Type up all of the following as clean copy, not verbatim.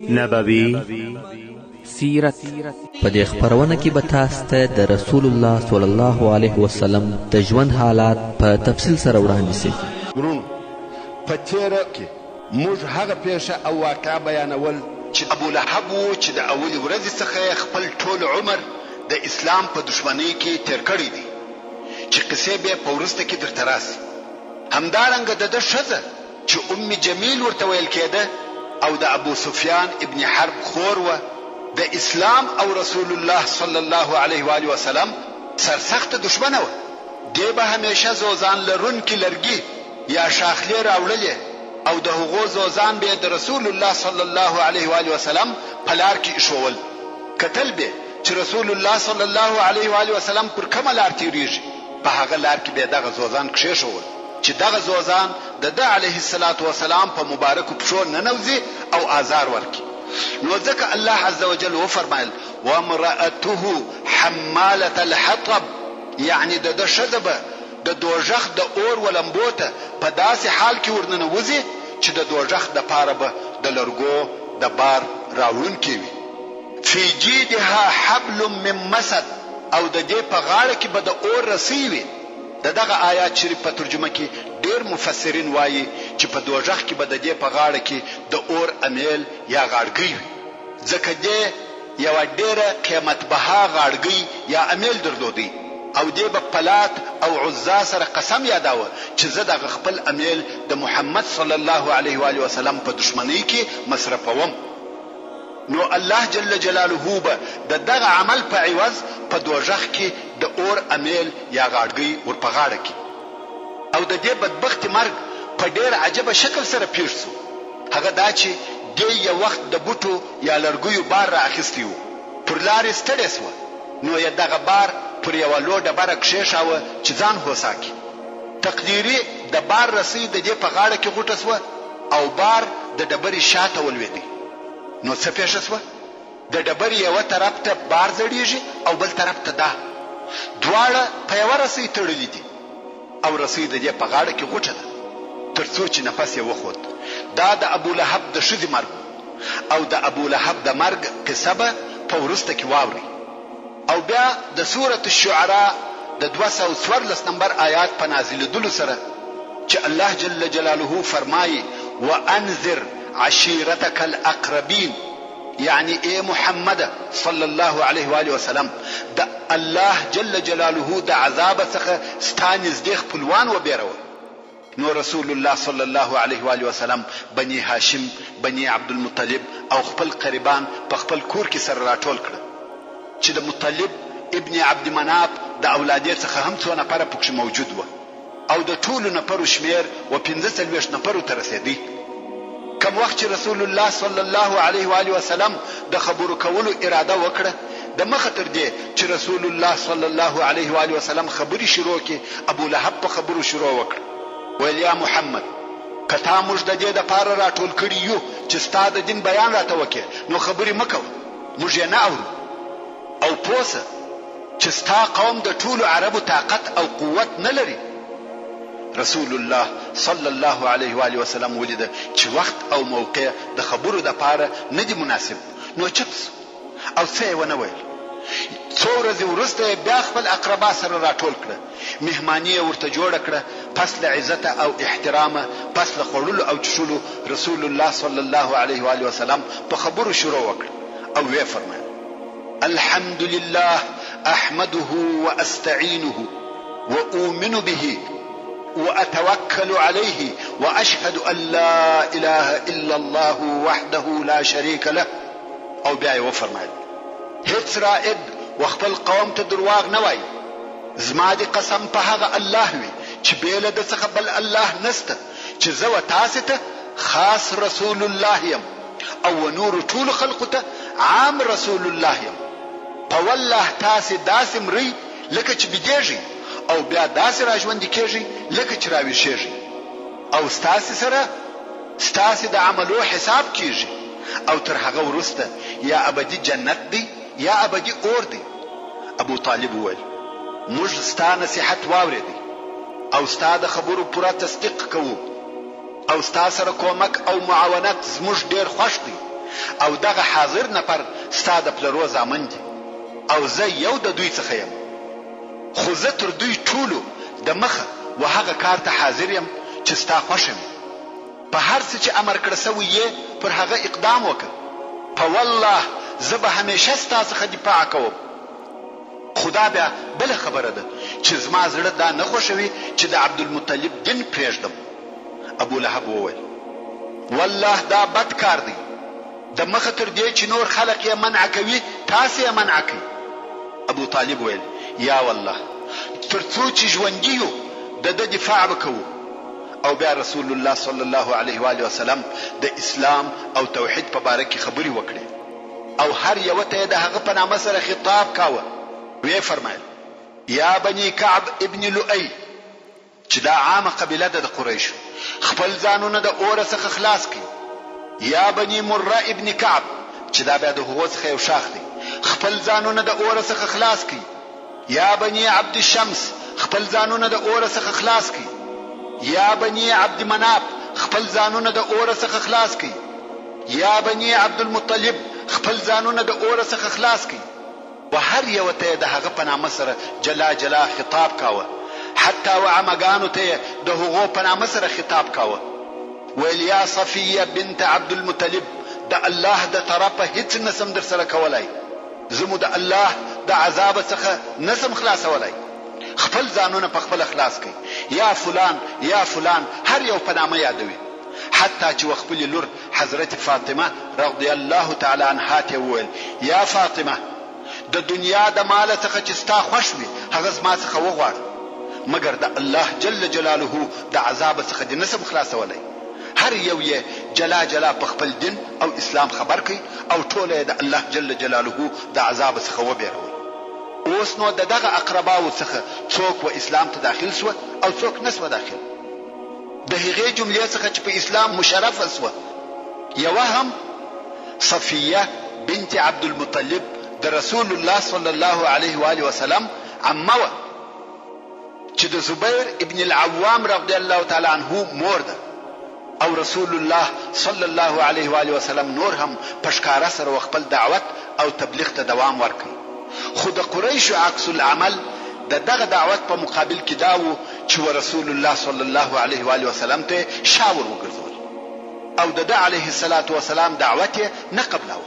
نبوي سیرت. په دې خپرونه کې به تاسو ته د رسول الله صلی الله علیه وسلم د ژوند حالات په تفصیل سره وړاندې شي. ورونو په تیره کې موږ هغه پیښه او واقعه بیانول چې ابو لهب و چې د اولې ورځې څخه خپل ټول عمر د اسلام په دشمنۍ کې تیر کړی دی، چې قصې به په وروسته کې درته راسي. همدارنګه د ده ښځه چې ام جمیل ورته ویل کېده او د ابو سفیان ابن حرب خور وه، د اسلام او رسول الله صلی الله علیه و آله وسلم سرسخت دشمنه وه. دی به همیشه زوزان لرونکي لرګي یا شاخلې راوړلې او د هغو زوزان به د رسول الله صلی الله علیه و آله وسلم په لار کې ایښول. کتل به چې رسول الله صلی الله علیه و آله وسلم پر کومه لار تیریږي، په هغه لار کې به دغه زوزان کښېښول چې دغه زوزان د ده علیه الصلاة والسلام په مبارکو پښو ننوځي او آزار ورکړي. نو ځکه الله عز وجل وفرمایل وامرأته حمالة الحطب، یعنی د ده ښځه به د دوژخ د اور ولمبو ته په داسې حال کې ورننوځي چې د دوژخ دپاره به د لرګو د بار راوړونکي وي. فی جیدها حبل من مسد، او د دې په غاړه کې به د اور رسۍ وي. د دغه آیات شریف په ترجمه کې ډیر مفسرین وایي چې په دوژخ کې به د دې په غاړه کې د اور امیل یا غاړګۍ وي، ځکه دې یوه ډیره قیمت بها غاړګۍ یا امیل درلودی او دې به پلات او عزا سره قسم یاداوه چې زه دغه خپل امیل د محمد صلی الله علیه و آله وسلم په دشمنۍ کې مصرفوم. نو الله جل جلاله به د دغه عمل په عوض په دوژخ کې د اور امیل یا غاړګۍ ور په غاړه کې. او د دې بدبخت مرګ په ډیر عجیبه شکل سره پیښ شو. هغه دا چې دې یو وخت د بوټو یا لرګیو بار را اخیستی و، پر لارې ستړی سوه، نو یې دغه بار پر یوه لو ډبره کښېښاوه چې ځان هوسا کړي. تقدیري د بار رسۍ د دې په غاړه کې غوټه سوه او بار د ډبرې شاته ولوېدی. نو څه پیښه سوه؟ د ډبرې یوه طرف ته بار زړیږي او بل طرف ته دا، دواړه په یوه رسۍ تړلي دي او رسۍ د دې په غاړه کې غوټه ده، تر څو چې نفس یې وخوت. دا د ابو لهب د ښځې مرګ او د ابو لهب د مرګ قصه به په وروسته کې واوري. او بیا د سورة الشعراء د 214 نمبر آیات په نازلېدلو سره چې الله جل جلاله فرمایي وانذر عشیرتک الاقربین، یعنی اے محمد صلی الله علیه و آله وسلم د الله جل جلاله د عذاب څخه ستا نږدې خپلوان وبېروه. نو رسول الله صلی الله علیه و آله وسلم بني هاشم، بني عبدالمطلب او خپل قریبان په خپل کور کې سره راټول کړه، چې د مطلب ابن عبد مناف د اولادې څخه هم څو نفره پکښې موجود وه او د ټولو نفرو شمېر و 45 نفرو ته رسېدی. کم وخت چې رسول الله صلی الله علیه و آله وسلم د خبرو کولو اراده وکړه، د مخه تر دې چې رسول الله صلی الله علیه و آله وسلم خبرې شروع کړي، ابو لهب په خبرو شروع وکړه. ویل یا محمد، که تا موږ د دې دپاره راټول کړي یو چې ستا د دین بیان راته وکړې، نو خبرې مه کوه، موږ یې نه اورو. او پوه سه چې ستا قوم د ټولو عربو طاقت او قوت نه لري. رسول الله صلی الله علیه و آله وسلم ولیده چې وخت او موقع د خبرو دپاره نه دی مناسب، نو چپ او څه یې ونه ویل. څو ورځې وروسته بیا خپل اقربا سره راټول کړه، مهماني یې ورته جوړه کړه. پس له عزته او احترامه، پس له خوړلو او چښلو، رسول الله صلی الله علیه و آله وسلم په خبرو شروع وکړه او ویې فرمایل الحمد لله احمده واستعينه واؤمن به وأتوكل عليه وأشهد أن لا إله إلا الله وحده لا شريك له. او بیا یې وفرمایل هیڅ رائد وخپل قوم ته درواغ نه وایي، زما دې قسم په هغه الله وي چې بې له ده څخه بل الله نسته، چې زه و تاسې ته خاص رسول الله یم او و نورو ټولو خلقو ته عام رسول الله یم. په والله تاسې داسې مرئ لکه چې بېدېږئ او بیا داسې را ژوندي کېږي لکه چې را ویښېږي، او ستاسې سره ستاسې د عملو حساب کېږي، او تر هغه وروسته یا ابدي جنت دی یا ابدي اور دی. ابو طالب وویل موږ ستا نصیحت واورېدی او ستا د خبرو پوره تصدیق کوو او ستا سره کومک او معاونت زموږ ډېر خوښ دی، او دغه حاضر نفر ستا د پلرو زامن دي او زه یو د دوی څخه یم، خو زه تر دوی ټولو د مخه و هغه کار ته حاضر یم چې ستا خوښه مې. په هر څه چې امر کړی سوی یې پر هغه اقدام وکړه. په والله زه به همیشه ستا څخه دفاع کوم. خدا بیا بله خبره ده چې زما زړه دا نه خوښوي چې د عبدالمطلب دین پرېږدم. ابو لهب وویل والله دا بد کار دی، د مخه تر دې چې نور خلق یې منع کوي تاسې یې منع کوي. ابو طالب ویل یا والله تر څو چې ژوندي یو د ده دفاع وکوو. او بیا رسول الله صلی الله علیه و آله وسلم د اسلام او توحید په باره کې خبرې وکړې او هر یو ته د هغه په نامه سره خطاب کاوه. وی فرمایل یا بني کعب ابن لؤي چې دا عامه قبیله ده د قریشو، خپل ځانونه د اور څخه خلاص کړي. یا بني مره ابن کعب چې دا بیا د هغو څخه یو شاخ دی، خپل ځانونه د اور څخه خلاص کړي. یا بني عبد الشمس خپل ځانونه د اور څخه خلاص کړي. یا بني عبد مناف خپل ځانونه د اور څخه خلاص کړي. یا بني عبد المطلب خپل ځانونه د اور څخه خلاص کړي. و هر یو ته د هغه په نامه سره جلا جلا خطاب کاوه، حتی و عمگانو ته د هغو په نامه سره خطاب کاوه. ویل یا صفیه بنت عبد المطلب د الله د طرفه هیڅ نسم در سره کولای، زمو د الله د عذاب څخه نسم خلاصولای. خپل ځانونه په خپل خلاص کړي. یا فلان یا فلان هر یو په نامه یادوي. حتی چې خپل لور حضرت فاطمه رضی الله تعالی عنها ته وویل یا فاطمه د دنیا د مال څخه چې ستا خوښ وي هغه زما څخه وغواړه، مګر د الله جل جلاله د عذاب څخه دې نسم خلاصولای. هر یو یې جلا جلا په خپل دین او اسلام خبر کوي او ټول یې د الله جل جلاله د عذاب څخه وبېروي. اوس نو دغه اقرباو څخه څوک و اسلام ته داخل سو او څوک نسو داخل. د هغې جملې څخه چې په اسلام مشرفه سو یوه هم صفیه بنت عبد المطلب د رسول الله صلی الله علیه و آله وسلم عمه چې د زبیر ابن العوام رضی الله تعالی عنه مور ده. او رسول الله صلی الله علیه و آله وسلم نور هم پشکاره سره خپل دعوت او تبلیغ ته دوام ورکړي. خو د قریشو عکس العمل دغه دعوت په مقابل کې داو چې رسول الله صلی الله علیه و آله وسلم ته شاور وګرځول او د علیه الصلاة والسلام دعوت نه قبلو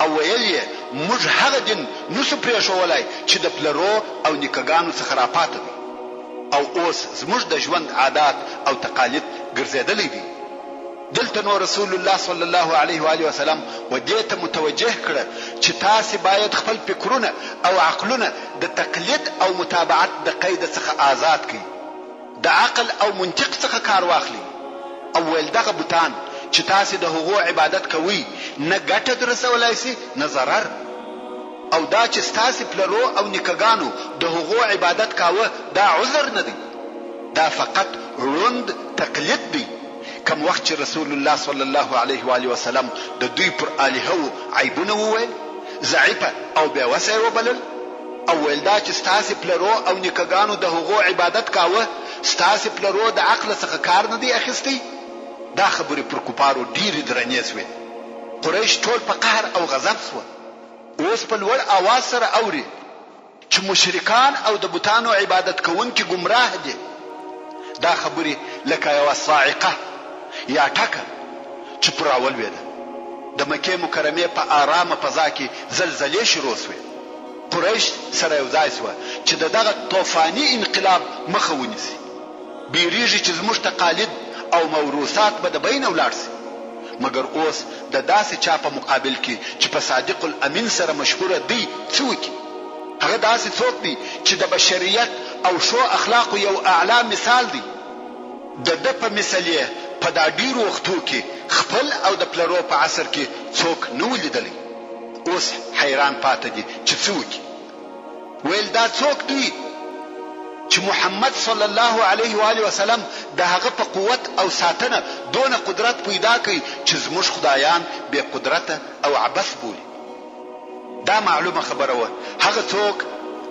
او ویل موږ هغه دین نسو پرېښولای چې د پلرو او نیکګانو څخه راپاتې وي او اوس زموږ د ژوند عادات او تقالید ګرځېدلې دي. دلته نو رسول الله صلی الله علیه و آله وسلم ودې ته متوجه کړه چې تاسو باید خپل فکرونه او عقلونه د تقلید او متابعت د قید څخه آزاد کړئ، د عقل او منطق څخه کار واخلئ. او ول دغه بوتان چې تاسو د هغو عبادت کوئ نه ګټه درسولای شي نه ضرر، او دا چې تاسو پلرو او نیکګانو د هغو عبادت کاوه دا عذر نه دی، دا فقط روند تقلید دی. کم وخت چې رسول الله صلی الله علیه و آله وسلم د دوی پر الهو عیبونه وویل، ضعیفه او بے وسه وبلل، او ویل دا چې تاسو پلرو او نیکګانو د هغو عبادت کاوه تاسو پلرو د عقل څخه کار نه دی اخیستی، دا خبرې پر کوپارو ډیرې درنې سوې. قریش ټول په قهر او غضب سو. اوس په لوړ اواز سره اوري چې مشرکان او د بوتانو عبادت کوونکي گمراه دي. دا خبرې لکه یو صاعقه یا ټکه چې پر اول وېده. د مکه مکرمه په آرامه فضا کې زلزلې شروع شوې. قریش سره یو ځای سو چې دغه طوفاني انقلاب مخه ونیسي. بیریږي چې زموږ تقالید او موروثات به د بین ولاړ شي، مګر اوس د داسې چا په مقابل کې چې په صادق الامین سره مشهور دی څوک هغه داسې څوک دی چې د بشریت او شو اخلاق یو اعلی مثال دی. د په مثالیه په دا ډیرو وختو کې خپل او د پلرو په عصر کې څوک نه ولیدلی. اوس حیران پاتې دي چې څوک ویل دا څوک دی چې محمد صلی الله علیه و آله وسلم د هغه په قوت او ساتنه دونه قدرت پیدا کړي چې زموږ خدایان بے قدرت او عبث بولي. دا معلومه خبره و. هغه څوک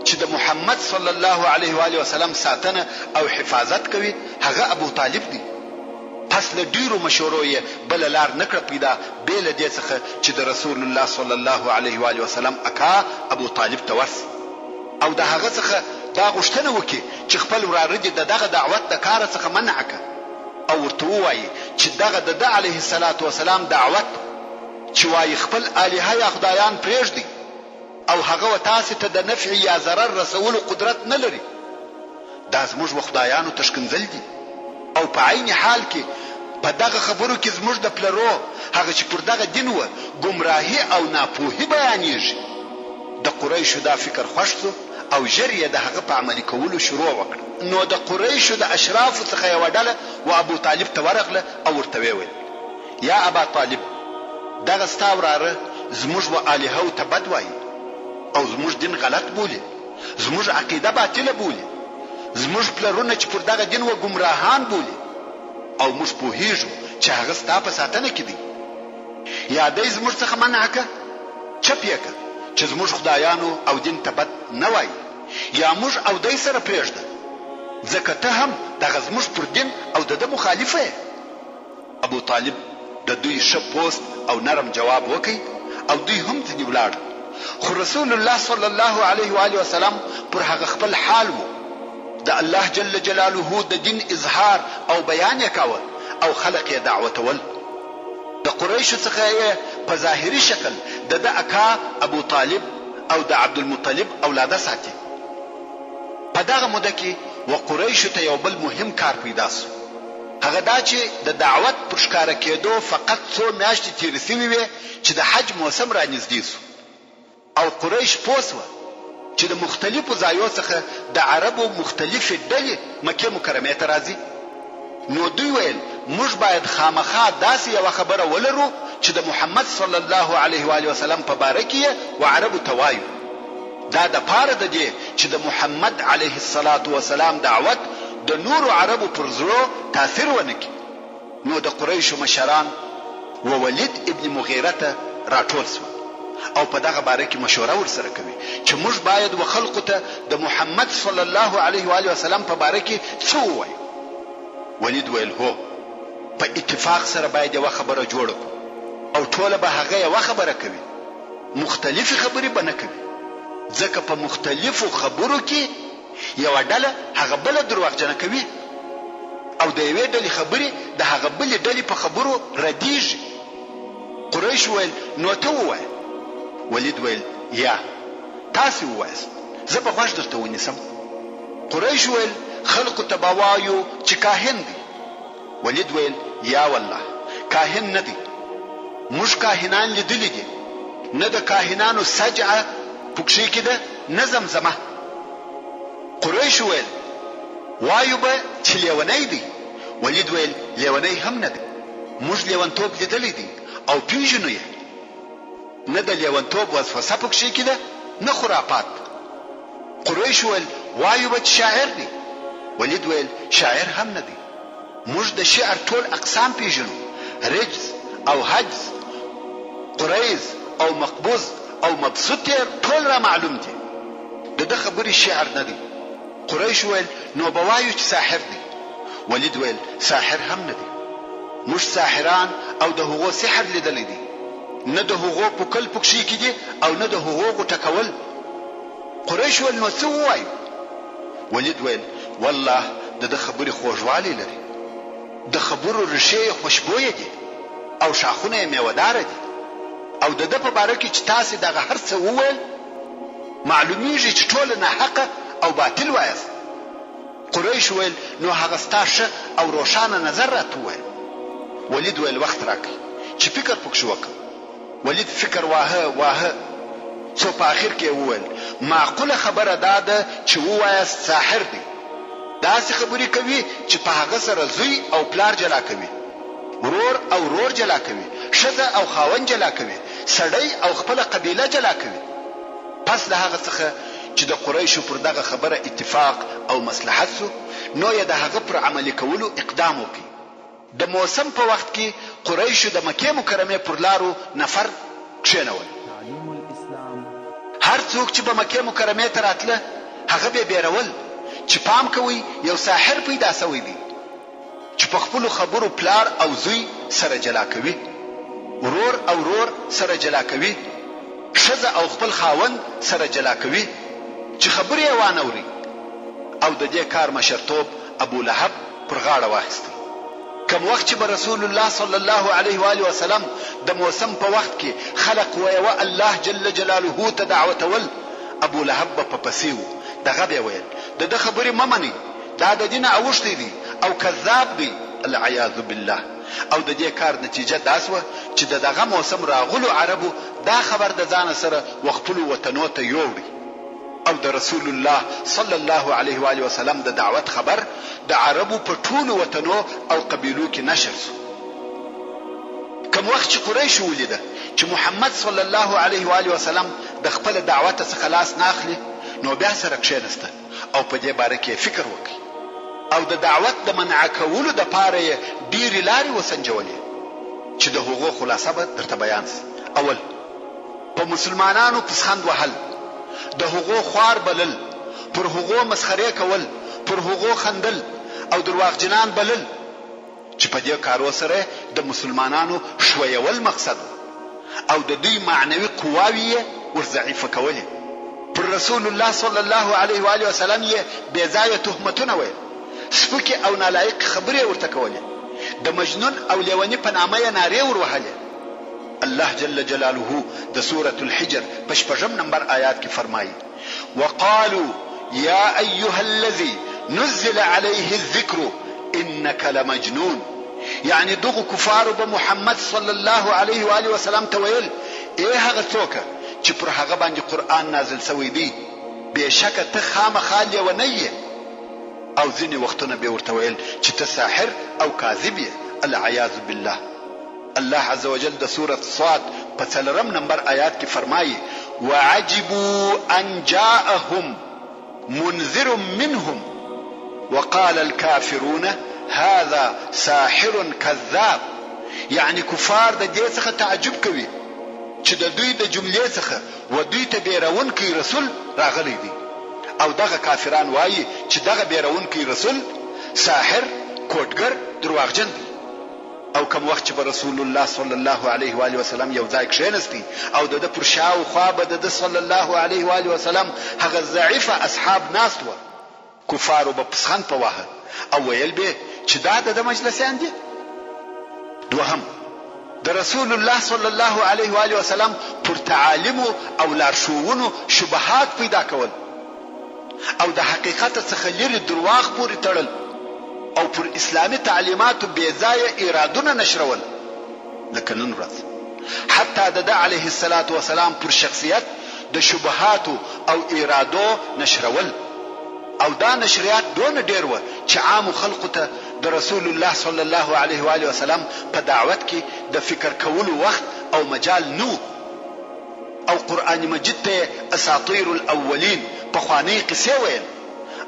چې د محمد صلی الله علیه و آله وسلم ساتنه او حفاظت کوي هغه ابو طالب دی. پس له ډیرو مشورو یې بله لار نه کړه پیدا بې له دې څخه چې د رسول الله صلی الله علیه و وسلم اکا ابو طالب ته ورسي او د هغه څخه دا غوښتنه وکړي چې خپل وراره دې دغه دعوت د کار څخه منع کړه او ورته ووایي چې دغه د علیه السلام دعوت چې وایي خپل الهه یا خدایان پرېږدي او هغه و تاسې ته د نفع یا ضرر رسولو قدرت نه لري دا زموږ و خدایانو تشکنځل دي او په عین حال کې په دغه خبرو کې زموږ د پلرو هغه چې پر دغه دین و ګمراهي او ناپوهي بیانېږي د قریشو دا فکر خوښ شو او ژر یې د هغه په عملي کولو شروع وکړ نو د قریشو د اشرافو څخه یوه ډله و ابو طالب ته ورغله او ورته ویل یا ابا طالب دغه ستا وراره زموږ و الهو ته بد وایي او زموږ دین غلط بولي زموږ عقیده باطله بولي زموږ پلرونه چې پر دغه دین و ګمراهان بولي او موږ پوهیږو چې هغه ستا په ساتنه کې دی یا دی زموږ څخه منع کړه چپ یې کړه چې زموږ خدایانو او دین ته بد نه وایي یا موږ او دی سره پرېږده ځکه ته هم دغه زموږ پر دین او د ده مخالفه یې ابو طالب د دوی ښه پوست او نرم جواب وکړ او دوی هم ځینې ولاړ خو رسول الله صلی الله علیه و وسلم پر هغه خپل حال و د الله جل جلاله د دین اظهار او بیان یې کاوه او خلق یې دعوتول د قریشو څخه یې په ظاهري شکل د اکا ابو طالب او د عبدالمطلب اولاده ساتي په دغه موده کې و قریشو ته یو بل مهم کار پیدا سو هغه دا چې د دعوت پر ښکاره کېدو فقط څو میاشتې تېرې سوې وې چې د حج موسم را نږدې سو او قریش پوه سوه چې د مختلفو ځایو څخه د عربو مختلفې ډلې مکې مکرمې ته راځي نو دوی ویل موږ باید خامخا داسې یوه خبره ولرو چې د محمد صلی الله علیه و وسلم په باره کې و عربو ته وایو دا د پاره د دې چې د محمد علیه السلام دعوت د نورو عربو پر زړه تاثیر ونه کړي نو د قریشو مشران و ولید ابن مغیره ته راټول سول او په دغه باره کې مشوره ورسره کوي چې موږ باید و خلقو ته د محمد صلی الله علیه و وسلم په باره کې څه ووایو ولید ویل هو په اتفاق سره باید یوه خبره جوړه کړو او ټوله به هغه یوه خبره کوي مختلفې خبرې به نه کوي ځکه په مختلفو خبرو کې یوه ډله هغه بله دروغجنه کوي او د یوې ډلې خبرې د هغه بلې ډلې په خبرو ردیږي قریش ویل نو ته ووایه ولید ویل یا تاسې ووایاست زه به غوږ درته ونیسم قریش ویل خلقو ته به وایو چې کاهن دی ولید ویل یا والله کاهن نه دی موږ کاهنان لیدلی دي نه د کاهنانو سجعه پکښې کې ده نه زمزمه قریش ویل وایو به چې لیونی دی ولید ویل لیونی هم نه دی موږ لیونتوب لیدلی دی او پیژنو یې نه د لیونتوب وسوسه پکښې کې ده نه خرافات قریش ویل وایو به چې شاعر دی ولید ویل شاعر هم نه دی موږ د شعر ټول اقسام پیژنو رجز او حجز قریز او مقبوض او مبسوط ټول را معلوم دي د خبرې شعر نه دی قریش ویل نو به وایو چې ساحر دی ولید ویل ساحر هم نه دی موږ ساحران او د هغو سحر لیدلی دی نه د هغو پوکل پکښې کې دي او نه د هغو غوټکول قریش ویل نو څه ووایو ولید ویل والله د خبرې خوږوالی لري د خبرو ریښې یې خوشبویه دي او شاخونه یې میوهداره دي او د ده په باره کې چې تاسې دغه هر څه وویل معلومیږي چې ټوله ناحقه او باطل وایاست قریش ویل نو هغه ستا ښه او روښانه نظر راته وویل ولید ویل وخت راکړئ چې فکر پکښې وکړم ولید فکر واهه څو په آخر کې وویل معقوله خبره دا ده چې ووایاست ساحر دی داسې خبرې کوي چې په هغه سره زوی او پلار جلا کوي ورور او ورور جلا کوي ښځه او خاوند جلا کوي سړی او خپله قبیله جلا کوي پس د هغه څخه چې د قریشو پر دغه خبره اتفاق او مصلحت سو نو یې د هغه پر عملي کولو اقدام وکړي د موسم په وخت کې قریشو د مکې مکرمې پر لارو نفر کښېنول هر څوک چې په مکې مکرمې ته راتله هغه به بیرول چې پام کوي یو ساحر پیدا سوی دی چې په خپلو خبرو پلار او زوی سره جلا کوي، ورور او ورور سره جلا کوي، ښځه او خپل خاوند سره جلا کوي، چې خبرې یې وانوري. او د دې کار مشرتوب ابو لهب پر غاړه واخیست. کوم وخت چې رسول الله صلی الله علیه و آله وسلم د موسم په وخت کې خلق ویوه الله جل جلاله ته دعوت ول، ابو لهب په پسیو دغه به ویل د خبرې ممني، دا د دین اوښتې دي او کذاب دی، العیاذ بالله. او د دې کار نتیجه داس و چې دغه موسم راغلو عربو دا خبر د ځان سره وخپلو وطنو ته یوړي، او د رسول الله صلی الله علیه و آله وسلم د دعوت خبر د عربو په ټولو وطنو او قبیلو کې نشر شو. کوم وخت چې قریش ولیده چې محمد صلی الله علیه و آله وسلم د خپل دعوت څخه خلاص ناخلي، نو بیا سره کښېنسته او په دې باره کې فکر وکړي او د دعوت د منع کولو د پاره یې ډېرې لارې وسنجولې چې د هغو خلاصه به درته بیان سي. اول، په مسلمانانو پسخند وهل، د هغو خوار بلل، پر هغو مسخره کول، پر هغو خندل او درواغجنان بلل، چې په دې کارو سره د مسلمانانو شویول مقصد او د دوی معنوي قواوی ورضعیفه کولې. پر رسول الله صلی الله علیه و آله وسلم یې بې ځایه تهمتونه ویل، سپکې او نالایق خبرې ورته کولې، د مجنون او لیوني په نامه یې نارې وروهلې. الله جل جلاله د سورة الحجر په 6 نمبر آیات کې فرمایي: وقالوا يا أيها الذي نزل عليه الذكر إنك لمجنون. يعني دغه کفار به محمد صلی الله علیه و آله وسلم ته ویل: ای هغه څوک چې پر هغه باندې قرآن نازل شوی دی، بېشکه ته خامخا لیونی یې. او ځینې وختونه به ورته ویل چې ته ساحر او کاذب یې، العیاذ بالله. الله عز وجل د سورة صاد په 4 نمبر آیات کې فرمایي: وعجبوا ان جاءهم منذر منهم وقال الكافرون هذا ساحر كذاب. يعني کفار د دې څخه تعجب کوي چې د دوی د جملې څخه و دوی ته بیرونکی رسول راغلی دی، او دغه کافران وایي چې دغه بیرونکی رسول ساحر، کوټګر، درواغجن دی. او کوم وخت چې رسول الله صلی الله علیه و آله وسلم یو ځای کښېنستی او د پر شاوخوا به د صلی الله علیه و آله وسلم هغه ضعیفه اصحاب ناست و، کفارو به پسخند په واهه او ویل به چې دا د مجلسیان دي. دوهم، د رسول الله صلی الله علیه و آله وسلم پر تعالیم او لارښوونو شبهات پیدا کول او د حقیقت څخه لري درواغ پورې تړل او پر اسلامي تعلیماتو بې ځایه ایرادونه نشرول. لکه نن ورځ حتی د علیه الصلاة والسلام پر شخصیت د شبهاتو او ایرادو نشرول، او دا نشریات دونه ډیر و چې عام خلقو ته د رسول الله صلی الله علیه و آله وسلم په دعوت کې د فکر کولو وخت او مجال نو. او قرآن مجید ته اساطیر الاولین پخوانی قصې ویل،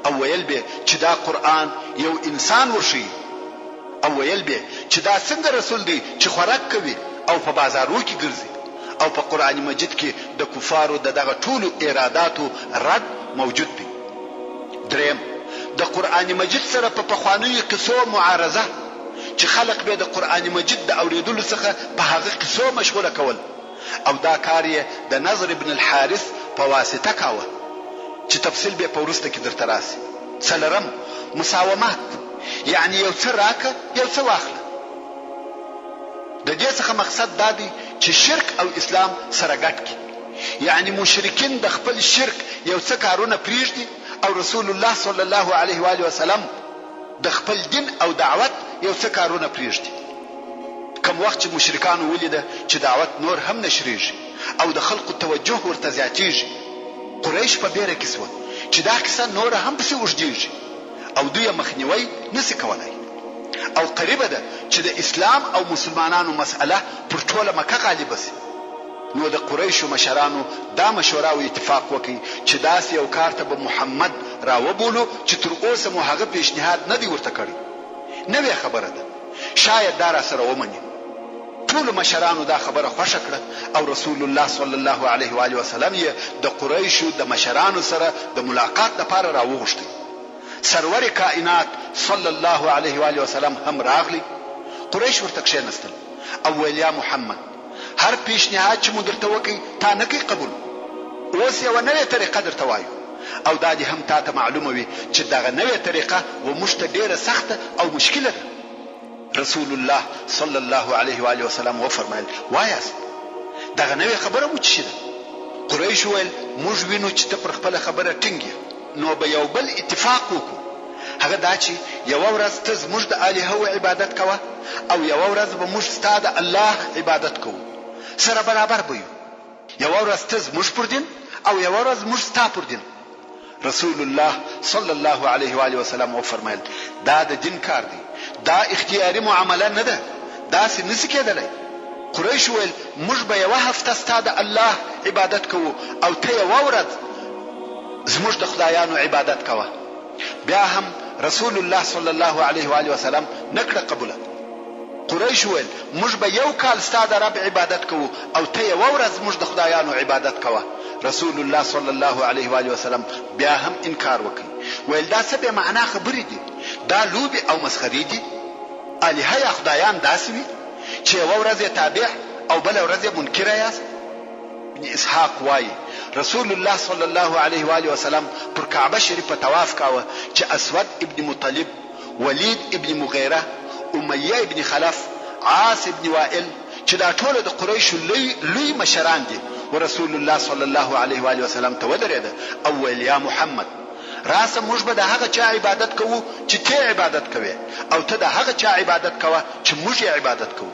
او ویل به چې دا قرآن یو انسان ورشي، او ویل به چې دا څنګه رسول دی چې خوراک کوي او په بازارو کې ګرځي. او په قرآن مجید کې د کفارو دغه ټولو اراداتو رد موجود دی. دریم، د قرآن مجید سره په پخوانیو قصو معارضه چې خلق به د قرآن مجید د اوریدلو څخه په هغه قصو مشغوله کول، او دا کار یې د نضر ابن الحارث په واسطه کاوه چې تفصیل به په وروسته کې درته راسي. څلورم، مساومات، یعنی یو څه راکه یو څه واخله. د دې څخه مقصد دا دی چې شرک او اسلام سره ګډ کړي، یعنی مشرکین د خپل شرک یو څه کارونه پریږدي او رسول الله صلی الله علیه و آله وسلم د خپل دین او دعوت یو څه کارونه پریږدي. کوم وخت چې مشرکانو ولیده چې دعوت نور هم نشریږي او د خلقو توجه ورته زیاتیږي، قریش په بیره کې سوه چې دا کیسه نور هم پسې اوږدیږي او دوی مخنیوی نسی کولای. او قریبه ده چې د اسلام او مسلمانانو مسأله پر ټوله مکه غالبه سي. نو د قریشو مشرانو دا مشوره او اتفاق وکړي چې داسې یو کار ته به محمد راوبولو چې تر اوسه مو هغه پیشنهاد نه دی ورته کړی. نوې خبره ده، شاید دا را سره ومني. ټول مشرانو دا خبره خوښه کړه او رسول الله صلی الله علیه و آله وسلم یې د قریشو د مشرانو سره د ملاقات لپاره راوغوښتی. سرور کائنات صلی الله علیه و آله وسلم هم راغلی. قریش ورته کښېنستل او ویل یا محمد هر پیشنهاد چې مو درته وکړي تا نه کوي قبول. اوس یوه نوې طریقه درته وایو او دا دې هم تا ته معلومه وي چې دغه نوې طریقه و موږ ته ډېره سخته او مشکله ده. رسول الله صلی الله علیه و آله وسلم وفرمایل وایاست دغه نوې خبره مو څه ده؟ قریش وویل موږ وینو چې ته پر خپله خبره ټینګ یې، نو به یو بل اتفاق وکړو، هغه دا چې یوه ورځ ته زموږ د الهو عبادت کوه او یوه ورځ به موږ ستا د الله عبادت کوو، سره برابر به یو. یوه ورځ ته زموږ پر دین او یوه ورځ موږ ستا پر دین. رسول الله صلی الله علیه و آله وسلم وفرمایل دا د دین کار دی، دا اختیاري معامله نه ده، داسې نشي کېدلی. قریش ویل موږ به یوه هفته ستا د الله عبادت کوو او ته یوه ورځ زموږ د خدایانو عبادت کوه. بیا هم رسول الله صلی الله علیه و آله وسلم نکړه قبوله. قریش ویل موږ به یو کال ستا د رب عبادت کوو او ته یوه ورځ زموږ د خدایانو عبادت کوه. رسول الله صلی الله علیه و آله وسلم بیا هم انکار وکړي، ویل دا څه بې معنا خبرې دي، دا لوبې او مسخرې دي. الهه یا خدایان داسې وي چې یوه ورځ یې تابع او بله ورځ یې منکره یاست. ابن اسحاق وایي رسول الله صلی الله علیه و آله وسلم پر کعبه شریفه طواف کاوه چې اسود ابن مطلب، ولید ابن مغیره، امیه ابن خلف، عاص ابن وائل چې دا ټول د قریشو لوی مشران دي. ورسول الله صلی الله علیه و آله وسلم ته ودرېده او ویل یا محمد راسه موږ به د هغه چا عبادت کوو چې ته عبادت کوې او ته د هغه چا عبادت کوه چې موږ یې عبادت کوو.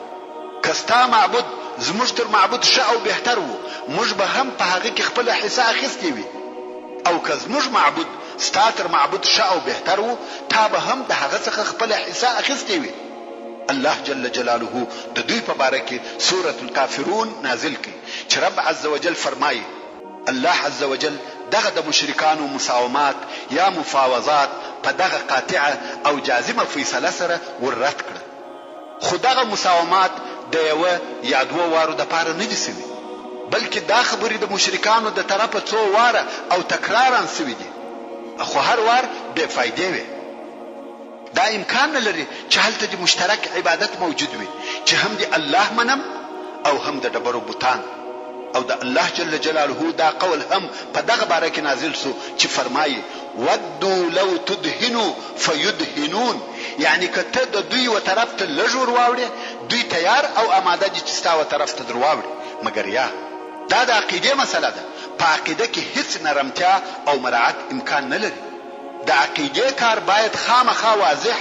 که ستا معبود زموږ تر معبود ښه او بهتر وو موږ به هم په هغه کې خپله حصه اخیستې وي، او که زموږ معبود ستا تر معبود ښه او بهتر وو تا به هم د هغه څخه خپله حصه اخیستې وي. الله جل جلاله د دوی په باره کې سورة الکافرون نازل کړي چې رب عز وجل فرمایي الله عز وجل دغه د مشرکانو مساومات یا مفاوضات په دغه قاطعه او جازمه فیصله سره وررد کړه. خو دغه مساومات د یوه یا دوه وارو دپاره نه دي سوي، بلکې دا خبرې د مشرکانو د طرفه څو واره او تکرارا سوي دي، خو هر وار بې فایدې وي. دا امکان نه لري چې هلته د مشترک عبادت موجود وي چې هم د الله منم او هم د ډبرو بوتان. او د الله جل جلاله دا قول هم په دغه باره کې نازل سو چې فرمایي ودوا لو تدهنوا فيدهنون، یعنی که ته د دوی و طرف ته لږ ور واوړې دوی تیار او آماده دي چې ستا و طرف ته در واوړي. مګر یا دا د عقیدې مسله ده، په عقیده کې هیڅ نرمتیا او مراعات امکان نه لري. د عقیدې کار باید خامخا واضح،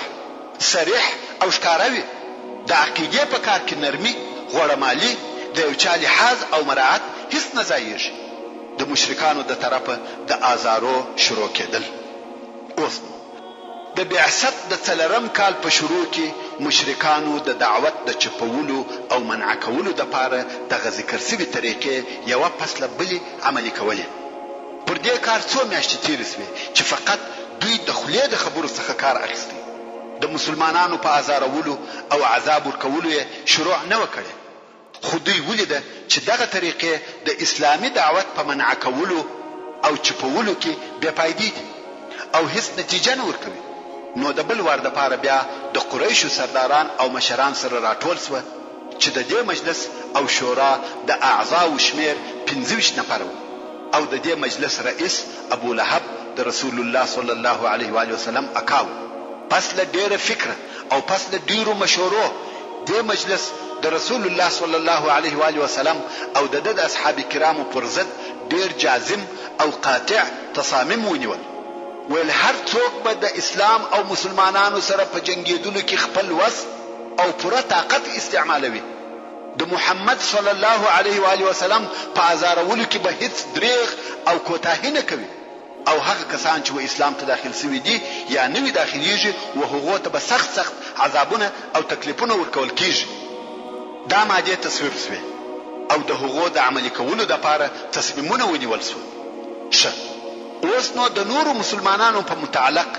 صریح او ښکاره وي. د عقیدې په کار کې نرمي، غوړمالي، د یو چا لحاظ او مراعات هیڅ نه ځایږي. د مشرکانو د طرفه د آزارو شروع کېدل. اوس د بعثت د 4م کال په شروع کې مشرکانو د دعوت د چپولو او منع کولو دپاره دغه ذکر سوي طریقې یوه پس له بلې عملي کولې. پر دې کار څو میاشتې تېرې سوې چې فقط دوی د خولې د خبرو څخه کار اخیستی. د مسلمانانو په آزارولو او عذاب ورکولو یې شروع نه و کړی، خو دوی ولیده چې دغه طریقې د اسلامي دعوت په منع کولو او چپولو کې بې فایدې دي او هیڅ نتیجه نه ورکوي. نو د بل وار دپاره بیا د قریشو سرداران او مشران سره راټول سوه چې د دې مجلس او شورا د اعضاو شمیر 25 نفر و او د دې مجلس رئیس ابو لهب د رسول الله صلی الله علیه و آله وسلم اکاو. پس له ډیره فکر او پس له ډیرو مشورو دې مجلس د رسول الله صلی الله علیه و آله وسلم او د اصحاب کرامو پر ضد ډیر جازم او قاطع تصامیم ونیول. ویل هر څوک به د اسلام او مسلمانانو سره په جنگیدلو کې خپل وس او پوره طاقت استعمالوي. د محمد صلی الله علیه و آله وسلم په آزارولو کې به هیڅ دریغ او کوتاهی نه کوي، او هغه کسان چې و اسلام ته داخل سوي دي یا نوي داخليږي و هغو ته به سخت سخت عذابونه او تکلیفونه ورکول کیږي. دا مادې تصویب سوې او د هغو د عملي کولو دپاره تصمیمونه ونیول سو. ښه اوس نو د نورو مسلمانانو په متعلق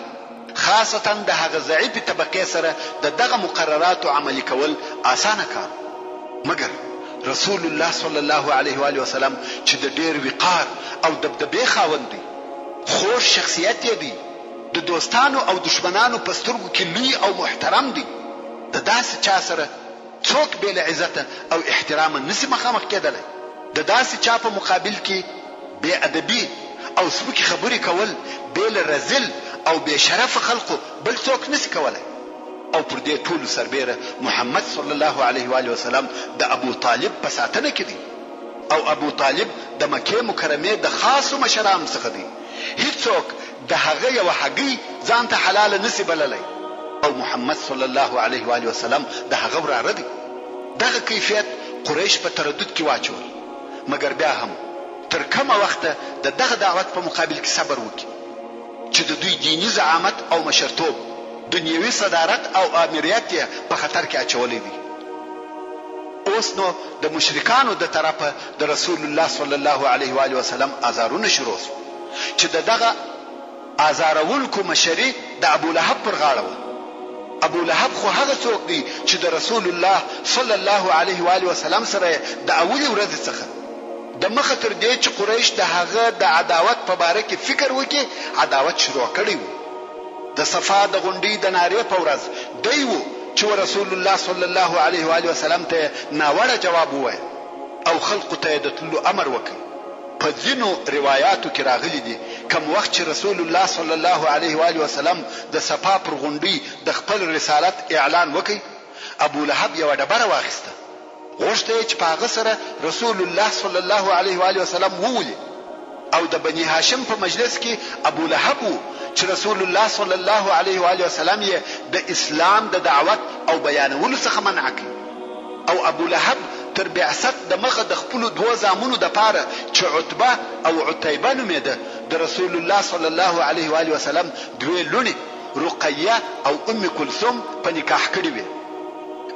خاصتا د هغه ضعیفې طبقې سره د دغه مقرراتو عملي کول آسانه کار. مګر رسول الله صلی الله علیه و آله وسلم چې د ډیر وقار او دبدبې خاوند دی، خوش شخصیت یې دی، د دوستانو او دشمنانو په سترګو کې لوی او محترم دی. د داسې چا سره څوک بې له عزته او احترامه نسی مخامخ کېدلی. د داسې چا په مقابل کې بې ادبي او سپکې خبرې کول بې له رذل او بې شرفه خلقو بل څوک نسی کولی. او پر دې ټولو سربیره محمد صلی الله علیه و وسلم د ابو طالب په ساتنه کې دی. او ابو طالب د مکې مکرمې د خاصو مشرانو څخه دی. هیڅوک د هغه یو هګۍ ځان ته حلاله نسی بللی او محمد صلی الله علیه و وسلم د هغه وراره دی. دغه کیفیت قریش په تردد کې واچول، مګر بیا هم تر کومه وخته د دغه دعوت په مقابل کې صبر وکړي چې د دوی دینی زعامت او مشرتوب، دنیوي صدارت او امریت یې په خطر کې اچولی دی. اوس نو د مشرکانو د طرفه د رسول الله صلی الله علیه و وسلم آزارونه شروع شو چې دغه آزارونکو مشري د ابو لهب پر غاړه وه. ابو لهب خو هغه څوک دی چې د رسول الله صلی الله علیه و وسلم سره د اولې ورځې څخه د مخه تر دې چې قریش د هغه د عداوت په باره کې فکر وکړي عداوت شروع کړی و. د صفا د غونډې د نارې په ورځ دی و چې رسول الله صلی الله علیه و وسلم ته ناوړه جواب ووایه او خلقو ته د تلو امر وکړي. په ځینو روایاتو کې راغلي دي کوم وخت چې رسول الله صلی الله علیه و وسلم د صفا پر غونډې د خپل رسالت اعلان وکړي، ابو لهب یو ډبره واخیسته، غوښته چې په هغه سره رسول الله صلی الله علیه و وسلم وولي. او د بني هاشم په مجلس کې ابو لهب چې رسول الله صلی الله علیه و وسلم یې د اسلام د دعوت او بیانولو څخه منع کړ. او ابو لهب تر بعثت د مخه د خپل دوه زامنو د پاره چې عتبه او عتیبه نومېده د رسول الله صلی الله علیه و وسلم دوی لونی رقیه او ام کلثوم په نکاح کړی وي.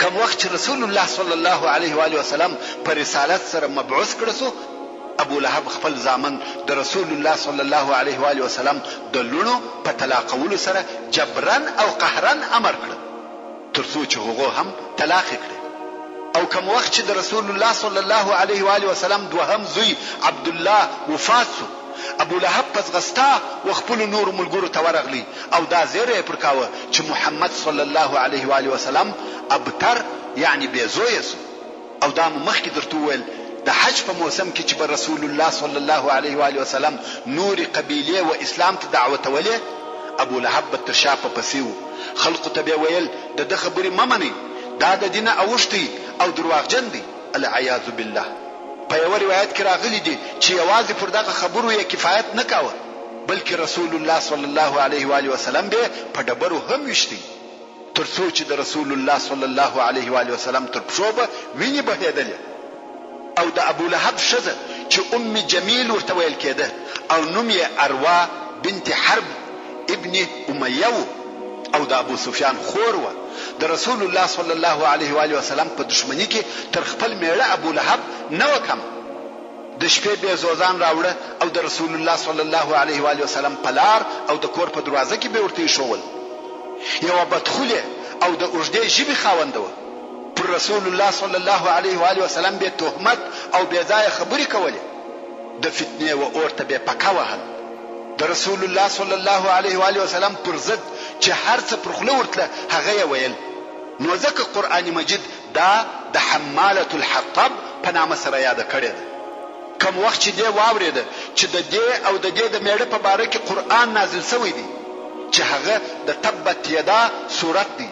کوم وخت چې رسول الله صلی الله علیه و وسلم په رسالت سره مبعوث کړ سو، ابو لهب خپل زامن د رسول الله صلی الله علیه و وسلم د لونو په طلاقولو سره جبرن او قهرن امر کړ ترڅو چې هغه هم طلاق کړي. او کوم وخت چې د رسول الله صلی الله علیه و وسلم دوهم زوی عبد الله وفات سو، ابو لهب پس غستا و خپل نور ملګرو ته ورغلی او دا زیره پر کاوه چې محمد صلی الله علیه و وسلم ابتر یعنی بیزوی سو. او دا مخکې درته ویل د حج په موسم کې چې رسول الله صلی الله علیه و وسلم نور قبیله و اسلام ته دعوت ولې، ابو لهب تر شا په پسیو خلق ته ویل د خبرې ممنه، دا د دین اوشتي او دروغجن دي العیاذ بالله. په یو روایت کې راغلی دي چې یوازې پر دغه خبرو یې کفایت نه کاوه بلکې رسول الله صلی الله علیه و وسلم به په ډبرو هم وشتي ترڅو چې د رسول الله صلی الله علیه و وسلم تر پښو به ویني بهیدلې. او د ابو لهب شزه چې ام جمیل ورته ویل کېده او نوم یې اروا بنت حرب ابن امیه او د ابو سفیان خور و. د رسول الله صلی الله علیه و وسلم په دشمنی کې تر خپل میړه ابو لهب نه وکم. د شپې به زوزان راوړه او د رسول الله صلی الله علیه و وسلم په لار او د کور په دروازه کې به ورته شوول. یو بدخوله او د اوږدې ژبې خاوند و. پر رسول الله صلی الله علیه و وسلم به تهمت او بے ځای خبرې کولې، د فتنې و اورته به پکا وهل. د رسول الله صلی الله علیه و وسلم پر ضد چې هر څه پر خوله ورتله هغه ویل. نو ځکه قرآن مجید دا د حماله الحطب په نامه سره یاد کړی ده. کوم وخت چې دی واورېده چې د دې او د دې د میړه په باره کې قرآن نازل شوی دی چې هغه د تبت یدا سورت دی،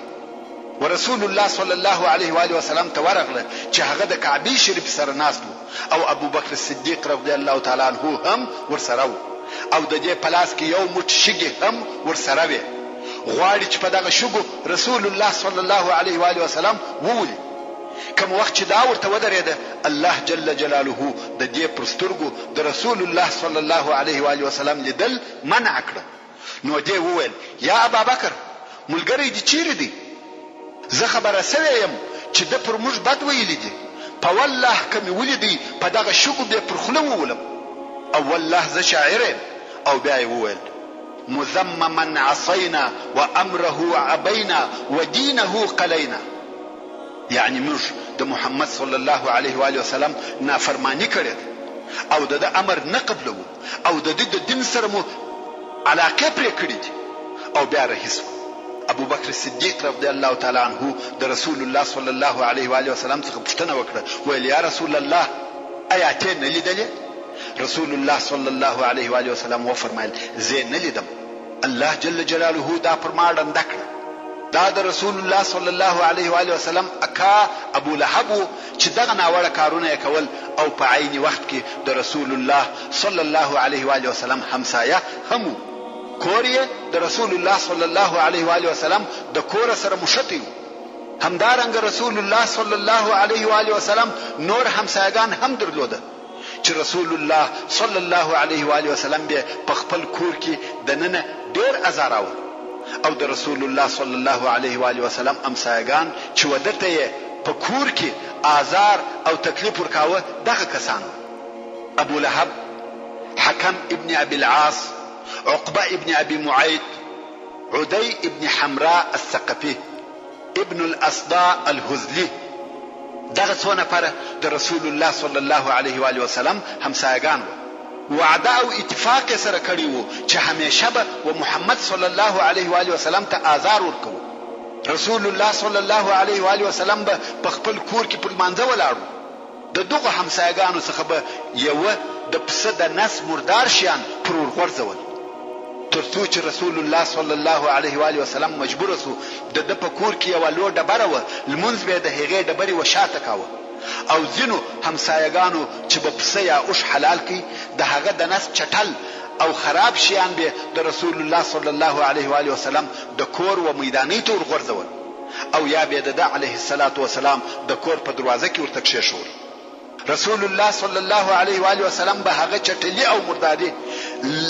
ورسول الله صلی الله علیه و وسلم ته ورغله چې هغه د کعبه شریف سره ناست او ابو بکر صدیق رضی الله تعالی عنہ هم ورسره او د دې پلاس کې یو مټ شګي هم ورسره وي. غواړي چې په دغه شګو رسول الله صلی الله علیه و وسلم وولي. کوم وخت چې دا ورته ودرېده الله جل جلاله د دې پرسترګو د رسول الله صلی الله علیه و وسلم لیدل منع کړ. نو دې وویل یا ابا بکر ملګری دې چیرې دی؟ زه خبره سوی یم چې د پر موږ بد ویلی دي، په والله کمی ولیدي په دغه شګو به پر خوله وولم. او والله زه شاعر یم. او بیا یې وویل مذمما عصینا وامره عبینا ودینه قلینا، یعنی موږ د محمد صلی الله علیه و وسلم نافرمانی کړې او د امر نه قبلو او د دین سره مو علاقه پرې کړې دي او بیا رهي سو. ابو بکر صدیق رضی الله تعالی عنه د رسول الله صلی الله علیه و آله وسلم څخه پوښتنه وکړه، ویل یا رسول الله آیا ته نه لیدلې؟ رسول الله صلی الله علیه و آله وسلم وفرمایل زه نه لیدم. الله جل جلاله دا پر ما ډنډه کړه. دا د رسول الله صلی الله علیه و آله وسلم اکا ابو لهب چې دغه ناوړه کارونه یې کول او په عین وخت کې د رسول الله صلی الله علیه و آله وسلم همسایه هم کور یې د رسول الله صلی الله علیه و آله وسلم د کور سره مشتی. همدارنګه رسول الله صلی الله علیه و آله وسلم نور همسایگان هم درلوده چې رسول الله صلی الله علیه و آله وسلم به په خپل کور کې د نن ډیر ازاراوه او د رسول الله صلی الله علیه و آله وسلم همسایگان چې ودته یې په کور کې آزار او تکلیف ورکاوه دغه کسان: ابو لهب، حکم ابن ابي العاص، عقبه ابن ابي معيط، عدي ابن حمراء الثقفي، ابن الاصداء الهذلي. دغه څو نفره د رسول الله صلی الله علیه و آله وسلم همسایگان وو. وعده او اتفاق سره کړی وو چې همیشه به و محمد صلی الله علیه و آله وسلم ته آزار ورکو. رسول الله صلی الله علیه و آله وسلم به په خپل کور کې پر مانځه ولاړو. د دغه همسایگانو څخه به یو د پسه د نس مردار شیان پر ورغورځول، ترڅو چې رسول الله صلی الله علیه و آله وسلم مجبور سو د په کور کې یو لوی ډبره و، لمونځ به د هغې ډبرې وشاته کاوه. او ځینو همسایگانو چې په پسه یا اوښ حلال کی د هغه د نس چټل او خراب شیان به د رسول الله صلی الله علیه و آله وسلم د کور و میداني ته ورغورځول، او یا به د علیه الصلاة والسلام د کور په دروازه کې ورته کښېښول. رسول الله صلی الله علیه و آله وسلم به هغه چټلی او مرداري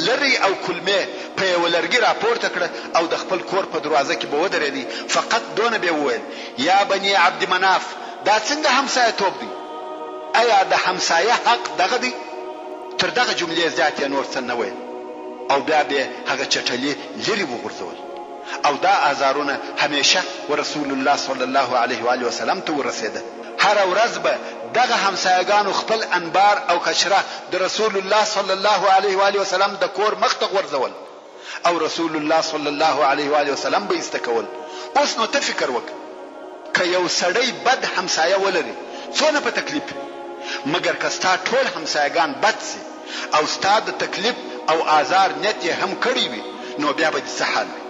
لری او کلمه په یو لرګي راپورته کړه او د خپل کور په دروازه کې به ودرېدی. فقط دونه به وویل یا بني عبد مناف، دا څنګه همسایه توب دی؟ آیا د همسایه حق دغه دی؟ تر دغه جملې زیات نور څه نه ویل او بیا به هغه چټلی لري وغورځول. او دا آزارونه همیشه ورسول الله صلی الله علیه و آله وسلم ته ورسېده. هر ورځ به دغه همسایگانو خپل انبار او کشره د رسول الله صلی الله علیه و آله وسلم د کور مخ ته غورځول او رسول الله صلی الله علیه و آله وسلم به استکول. اوس نو ته فکر وکړه، که یو سړی بد همسایه ولري څونه په تکلیف، مګر که ستا ټول همسایگان بد سي او ستا د تکلیف او آزار نیت یې هم کړی وي، نو بیا به دې څه حال وي؟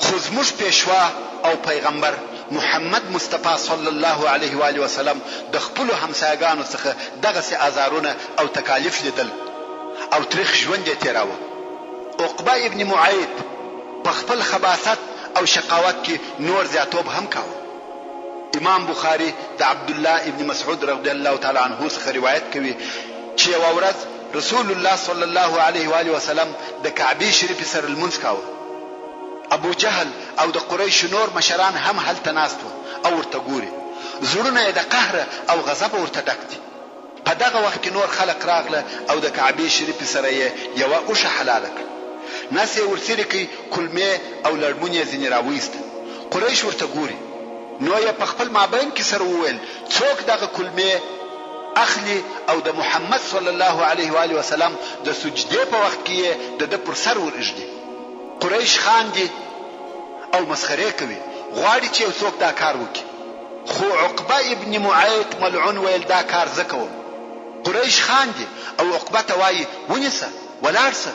خو زموږ پیشوا او پیغمبر محمد مصطفی صلی الله علیه و آله وسلم د خپل همسایگانو څخه دغه سي آزارونه او تکالیف لیدل او تاریخ ژوند یې تیراوه. عقبه ابن معيط په خپل خباثت او شقاوت کې نور زیاتوب هم کاوه. امام بخاری د عبد الله ابن مسعود رضی الله تعالی عنه څخه روایت کوي چې یو ورځ رسول الله صلی الله علیه و آله وسلم د کعبه شریف سره لمونځ کاوه. ابو جهل او د قریش نور مشران هم هلته ناست وو او ورته ګوري. زړونه یې د قهر او غضب ورته ډک دي. په دغه وخت کې نور خلق راغله او د کعبه شریف سره یې یوه اوښه حلاله کړه. نس یې ورسره کوي کلمې او لړمون یې ځینې راویسته. قریش ورته ګوري، نو یې په خپل مابین کې سره وویل څوک دغه کلمې اخلي او د محمد صلی الله علیه و آله وسلم د سجدې په وخت کې د پر سر ورږدي. قریش خاندي او مسخره کوي، غواړي چې یو څوک دا کار وکړي. خو عقبه ابن معيط ملعون ویل دا کار زه کوم. قریش خاندي او عقبه ته وایي ونیسه ولاړ سه.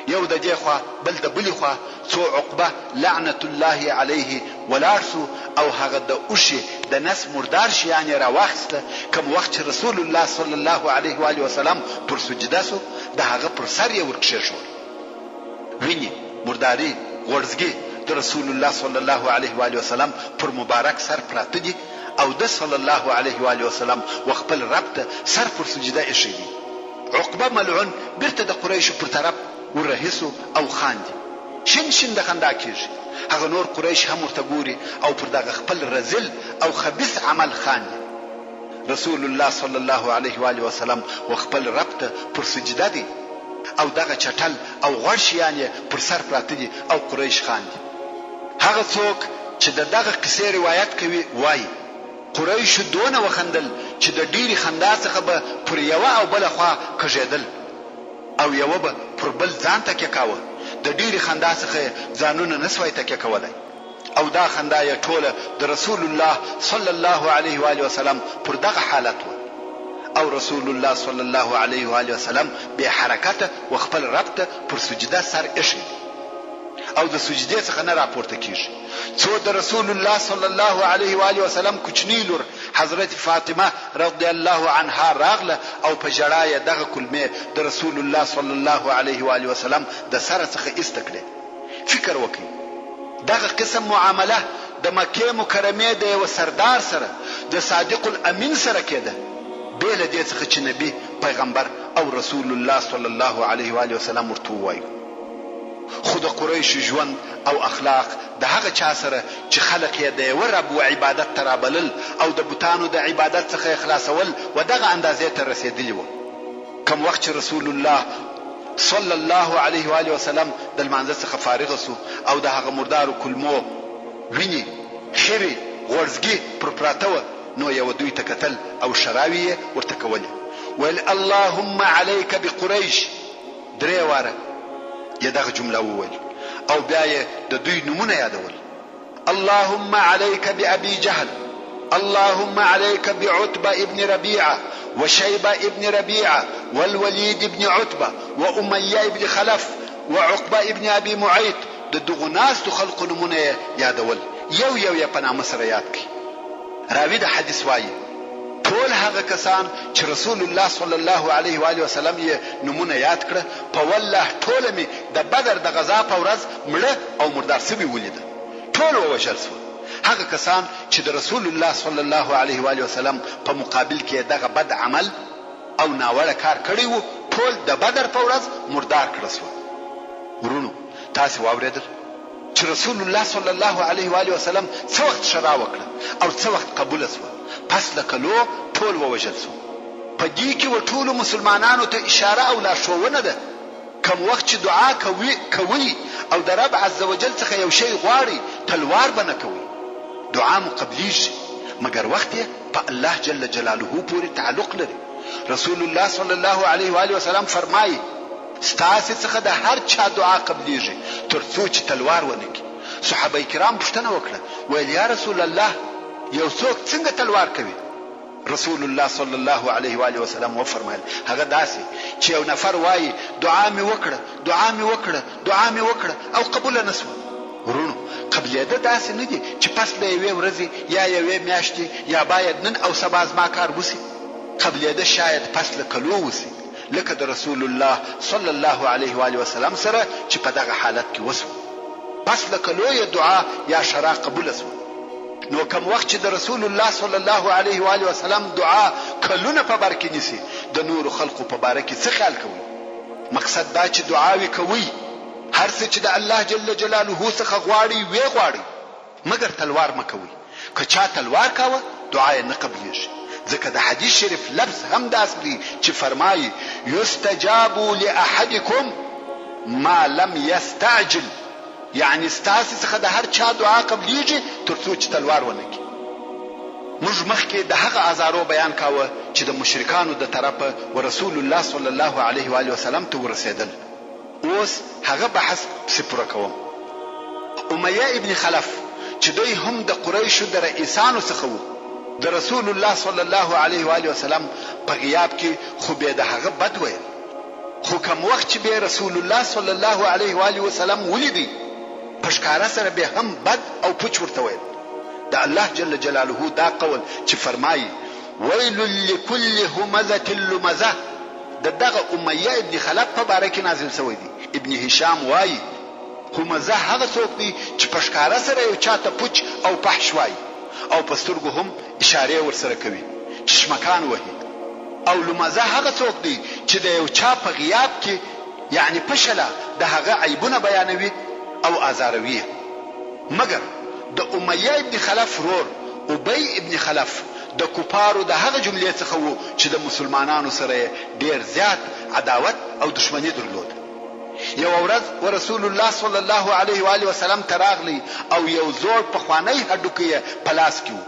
یو د دې خوا بل د بلې خوا څو عقبه لعنت الله علیه ولاړ سو او هغه د اوښې د نس مردار شیان را واخیسته. کوم وخت چې رسول الله صلی الله علیه و آله وسلم پر سجده سو د هغه پر سر یې ورکښېښول. ویني مرداري غورځګي د رسول الله صلی الله علیه و آله وسلم پر مبارک سر پراته دي او د صلی الله علیه و آله وسلم وخپل رب ته سر پر سجده ایښی دي. عقبه ملعون بیرته د قریشو پر طرف ورهیسو او خاندي، شین شین د خندا کېږي. هغه نور قریش هم ورته ګوري او پر دغه خپل رذل او خبیث عمل خاندي. رسول الله صلی الله علیه و آله وسلم وخپل رب ته پر سجده دي او دغه چټل او غوړ شیان پر سر پراته دي او قریش خاندي. هغه څوک چې دغه قصې روایت کوي وایي قریش دونه وخندل چې د ډیری خندا څخه به پر یو او بل خوا کژیدل او یو به پر بل ځان ته کېکاوه. د د ډېرې خندا څخه ځانونه نسوای تکیه کولی او دا خندا یې ټوله د رسول الله صلی الله علیه و آله وسلم پر دغه حالت و او رسول الله صلی الله علیه و آله وسلم بې حرکته و خپل رب ته پر سجده سر ایښی او د سجدې څخه نه راپورته کیږي څو د رسول الله صلی الله علیه و آله وسلم کوچنی لور حضرت فاطمه رضی الله عنها راغله او په ژړا یې دغه کلمې د رسول الله صلی الله علیه و آله وسلم د سر څخه ایسته کړې. فکر وکړئ دغه قسم معامله د مکې مکرمې د یو سردار سره د صادق الامین سره کېده بې له دې څخه چې نبی پیغمبر او رسول الله صلی الله علیه و آله وسلم ورته ووایي. خو د قریش ژوند او اخلاق د هغه چا سره چې خلق یې د یو رب و عبادت ته رابلل او د بوتانو د عبادت څخه خلاصول و دغه اندازې ته رسېدلي وو. کوم وخت چې رسول الله صلی الله علیه و آله وسلم د لمانځه څخه فارغ سو او د هغه مردارو کلمو ویني خیرې غورځګي پر پراته وه نو یو دوی ته کتل او شراوي یې ورته کولې ویل اللهم علیک بقریش 3 واره یې دغه جمله وویل او بیا یې د دوی نومونه یادول اللهم علیک بأبي جهل اللهم عليك بعتبة ابن ربيعة وشيبة ابن ربيعة والوليد ابن عتبة وأمية ابن خلف وعقبة ابن أبي معيط دغه ناس د خلق نمونه یادول یو یو یې په نامه سره یاد کړي. راوی د حدیث وایي ټول هغه کسان چې رسول الله صلی الله علیه و آله وسلم یې نمونه یاد کړه په والله ټول می د بدر د غزا په ورځ مړه او مردار سوي ولیده ټول ووژل شول. هغه کسان چې د رسول الله صلی الله علیه و آله وسلم په مقابل کې دغه بد عمل او ناوړه کار کړی وو ټول د بدر په ورځ مردار کړل شول. ورونو تاسو واورېدل چې رسول الله صلی الله علیه و آله وسلم څو وخت شرا وکړه او څو وخت قبول شو پس لکلو ټول ووژل شو. په دې کې و ټول مسلمانانو ته اشاره او لارښوونه ده کوم وخت چې دعا کوي او د رب عز وجل څخه یو شی غواړي تلوار بنه کوي دعا مو قبليږي مګر وخت یې په الله جل جلاله پورې تعلق لري. رسول الله صلی الله علیه و آله وسلم فرمایي ستاسو څخه د هر چا دعا قبليږي تر څو چې تلوار ونه کړي. صحابه کرام پوښتنه وکړه ویل یا رسول الله یو څوک څنګه تلوار کوي؟ رسول الله صلی الله علیه و آله وسلم وفرمایل هغه داسې چې یو نفر وایي دعا می وکړه او قبول نه شو. ورونو قبلېده داسې نه دي چې پس له یوې ورځې یا یوې میاشتې یا باید نن او سبا زما کار وسي. قبلېده شاید پس له کلو وسي لکه د رسول الله صلی الله علیه و آله وسلم سره چې په دغه حالت کې وسو پس له کلو یې دعا یا شرا قبول شو. نو کوم وخت چې د رسول الله صلی الله علیه و آله وسلم دعا کلونه په بر کې نیسي د نور خلقو په باره کې څه خیال کوي؟ مقصد دا چې دعاوي کوي هر څه چې د الله جل جلاله څخه غواړي وی غواړي مګر تلوار مکوي. که چا تلوار کاوه دعا یې نه قبلېږي ځکه د حدیث شریف لفظ هم داسې دی چې فرمایي یستجاب لاحدکم ما لم یستعجل یعنی ستاسو څخه د هر چا دعا قبليږي تر څو چې تلوار ونه کړي. موږ مخکې د هغه ازارو بیان کاوه چې د مشرکانو د طرفه ورسول الله صلی الله علیه و آله وسلم ته ورسېدل. اوس هغه بحث پوره کوم. امیه ابن خلف چې دوی هم د قریشو د رئیسانو څخه وو د رسول الله صلی الله علیه و آله وسلم په غیاب کې خو به د هغه بد ویل خو کوم وخت چې به رسول الله صلی الله علیه و آله وسلم ولیدي پښکارا سره به هم بد او پوچ ورته ویل. د الله جل جلاله دا قول چې فرمایي ویل لكل همزه لمزه دغه امیه ابن خلف په باره کې نازل شوی دی. ابن هشام وایي همزه هغه څوک دی چې پښکارا سره یو چاته پوچ او پحش وایي او په سترګو هم اشاره ورسره کوي چشمکان وهي. او لمزه هغه څوک دی چې د یو چا په غیاب کې یعنی پښله د هغه عیبونه بیانوي او ازاروي. مګر د امیه ابن خلف رور ابی ابن خلف د کوپارو د هغه جملې څخه وو چې د مسلمانانو سره ډیر زیات عداوت او دشمنی درلود. یو ورځ ورسول الله صلی الله علیه و آله وسلم تراغلی او یو زوړ پخوانی هډوکی په لاس کې وو.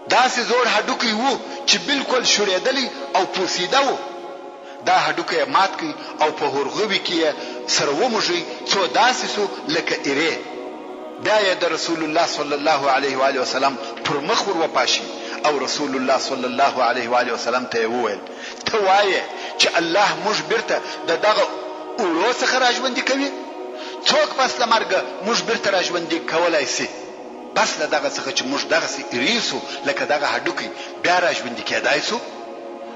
داسې زوړ هډوکی وو چې بالکل شړېدلی او پوسیده وو. دا هډوکی یې مات کړي او په هورغوي کې یې سره وموږي څو داسې سو لکه ایرې. بیا یې د رسول الله صلی الله علیه و آله وسلم پر مخ ور وپاشي او رسول الله صلی الله علیه و آله وسلم ته وویل ته وایې چې الله موږ بیرته د دغه اوړو څخه راژوندي کوي؟ څوک پس له مرګه موږ بیرته راژوندي کولی سي؟ پس له دغه څخه چې موږ دغسې ایریسو لکه دغه هډوکی بیا راژوندي کېدای سو؟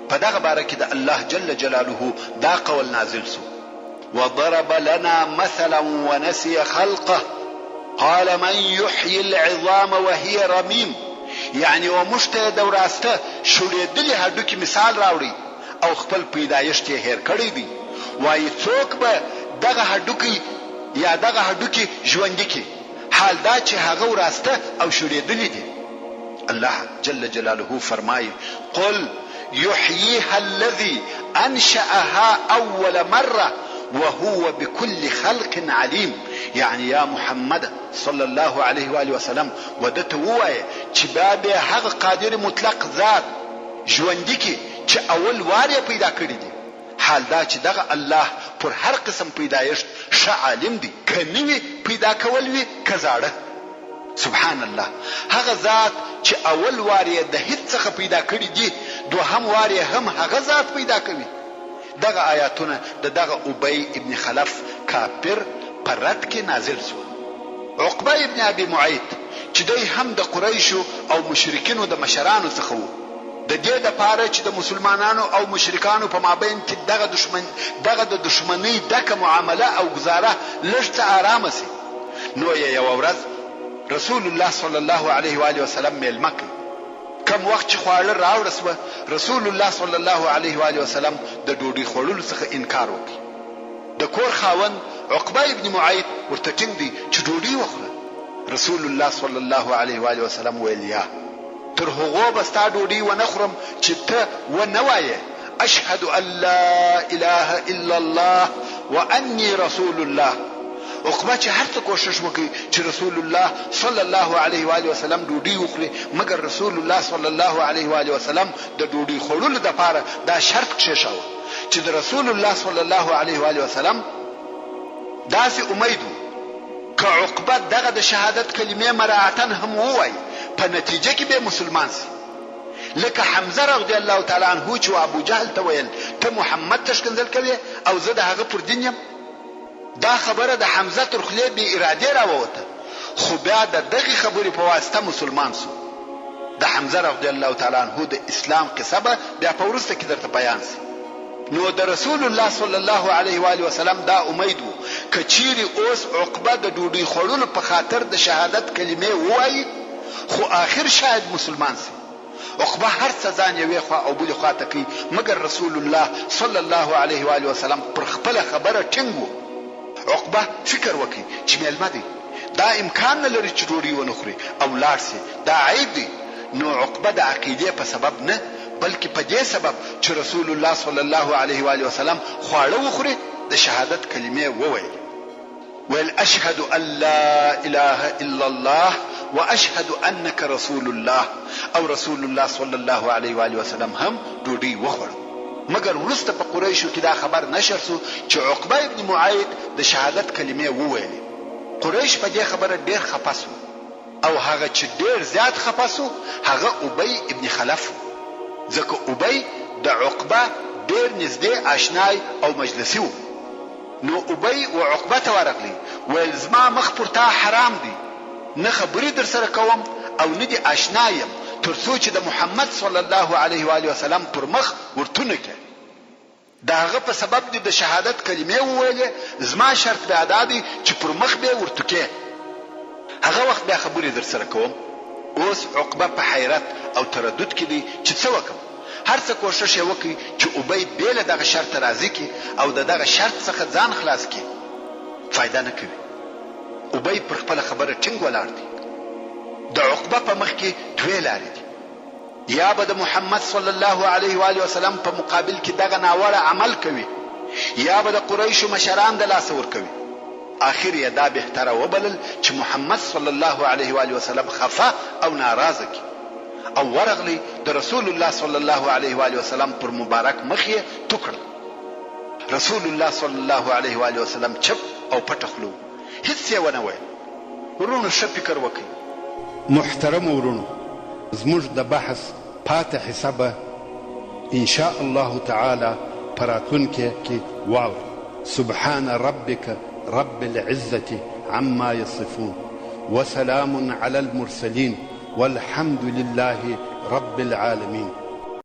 په دغه باره کې د الله جل جلاله دا قول نازل سو: وضرب لنا مثلا ونسي خلقه قال من يحيي العظام وهي رميم. یعنی و موږ ته د وراسته شړېدلي هډوکي مثال راوړي او خپل پیدایښت یې هېر کړی دی. وایي څوک به دغه هډوکی یا دغه هډوکي ژوندي کړي، حال دا چې هغه وراسته او شړېدلي دي. الله جل جلاله فرمایي: قل يحييها الذي انشأها اول مره وهو بكل خلق عليم. يعني يا محمد صلى الله عليه وآله وسلم ودته وایي چې به هغه قادر مطلق ذات ژوندي کی چې اول وار یې پیدا کړی دی، حال دا چې دغه الله پر هر قسم پیدایښت ښه عالم دی، که نوی پیدا کول وي که زاړه. سبحان الله، هغه ذات چې اول وار یې د هیڅ څخه پیدا کړی دی، دوهم وار یې هم هغه ذات پیدا کوي. دغه آیاتونه د دغه ابی ابن خلف کافر پر رد کې نازل شو. عقبه ابن ابي معيط چې دوی هم د قریشو او مشرکینو د مشرانو څخه وو، د دې دپاره چې د مسلمانانو او مشرکانو په مابین کې دغه د دشمنۍ ډکه معامله او گزاره لږ څه آرامه سي، نو یې یوه ورځ رسول الله صلی الله علیه و آله وسلم میلمه کړ. کم وخت چې خواړه راوړه سوه، رسول الله صلی الله علیه و آله وسلم د ډوډۍ خوړلو څخه انکار وکړ. د کور خاوند عقبه ابن معيط ورته ټینګ دی چې ډوډۍ وخوره. رسول الله صلی الله علیه و آله وسلم ویل: یا تر هغو به ستا ډوډۍ ونه خورم چې ته ونه وایې اشهد ان لا اله الا الله وانی رسول الله. عقبه چې هر څه کوشش وکړي چې رسول الله صلی الله علیه و آله وسلم ډوډۍ وخوري، مګر رسول الله صلی الله علیه و آله وسلم د ډوډۍ خوړلو دپاره دا شرط کښېښاوه چې د رسول الله صلی الله علیه و آله وسلم داسې امید و که عقبه دغه د شهادت کلمې مراعتا هم ووایي، په نتیجه کې به مسلمان سي. لکه حمزه رضی الله تعالی عنه چې ابو جهل ته ویل ته محمد تشکنځل کوي او زه د هغه پر دین یم. دا خبره د حمزه تر خولې بې ارادې راووته، خو بیا د دغې خبرې په واسطه مسلمان سو. د حمزه رضی الله تعالی عنه د اسلام قصه به بیا په وروسته کې درته بیان سي. نو د رسول الله صلی الله علیه و آله وسلم دا امید وو که چیرې اوس عقبه د ډوډۍ خوړلو په خاطر د شهادت کلمې ووایي، خو آخر شاید مسلمان سي. عقبه هر څه ځان یوې خوا او بلې خوا ته کوي، مګر رسول الله صلی الله علیه و آله وسلم پر خپله خبره ټینګ وو. عقبه فکر وکړي چې میلمه دی، دا امکان نه لري چې ډوډۍ ونه خوري او لاړ سي، دا عیب دی. نو عقبه د عقیدې په سبب نه، بلکې په دې سبب چې رسول الله صلی الله علیه و آله وسلم خواړه وخوري د شهادت کلمې وویل. ویل اشهد ان لا اله الا الله واشهد انك رسول الله. او رسول الله صلی الله علیه و آله وسلم هم ډوډۍ وخوړه. مګر وروسته په قریشو کې دا خبر نشر سو چې عقبه ابن معيط د شهادت کلمې وویلې. قریش په دې خبره ډېر خفه سو، او هغه چې ډېر زیات خفه سو هغه ابی ابن خلف، ځکه ابی د عقبه ډېر نږدې آشنای او مجلسي و. نو ابی و عقبه ته ورغلی، ویل زما مخ پر تا حرام دی، نه خبرې در سره کوم او نه دې آشنا یم، تر څو چې د محمد صلی الله علیه و آله وسلم پر مخ ورتونه کې. د هغه په سبب دې د شهادت کلمې وویلې، زما شرط بیا دا دی چې پر مخ به ورتکې، هغه وخت بیا خبرې در سره کوم. اوس عقبه په حیرت او تردد کې دی چې څه وکړم. هر څه کوشش یې وکړي چې ابی بې له دغه شرط راضي کړي او د دغه شرط څخه ځان خلاص کړي، فایده نه کوي. ابی پر خپله خبره ټینګ ولاړ دی. د عقبه په مخ کې دوې لارې دي، یا به د محمد صلی الله علیه و آله وسلم په مقابل کې دغه ناوړه عمل کوي، یا به د قریشو مشران د لاسه ورکوي. آخر یې دا بهتره وبلل چې محمد صلی الله علیه و آله وسلم خفه او ناراضه کی، او ورغلی د رسول الله صلی الله علیه و آله وسلم پر مبارک مخ یې تو کړ. رسول الله صلی الله علیه و آله وسلم چپ او پټ خلو هیڅ یې ونه ویل. ورونو ښه فکر وکړئ. محترم ورونو، زموږ د بحث پاتې حصه به ان شاء الله تعالی په راتلونکي کې واورو. سبحان ربك رب العزة عما يصفون وسلام على المرسلين والحمد لله رب العالمين.